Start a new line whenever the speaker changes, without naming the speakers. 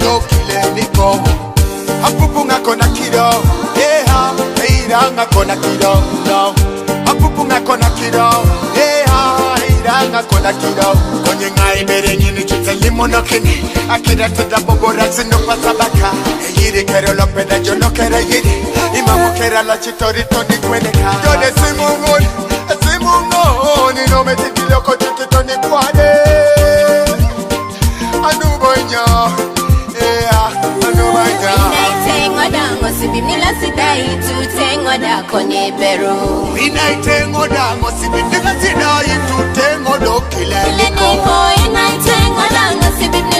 do kile niko apupunga kona kido eha iranga kona kido no apupunga kona kido eha iranga kona kido konye ngai bere nyini chute limono kini akira tada bobora zino pasabaka yiri kero lopeda jono kera yiri imamu kera la chitori toni kweneka yode simungon ni no metikilo kote toni kwade anu bonya anu bonya
Inaitengo dango sibimnila sidai tutengo da konye beru
Inaitengo dango sibimnila sidai tutengo do kile niko
Inaitengo dango sibimnila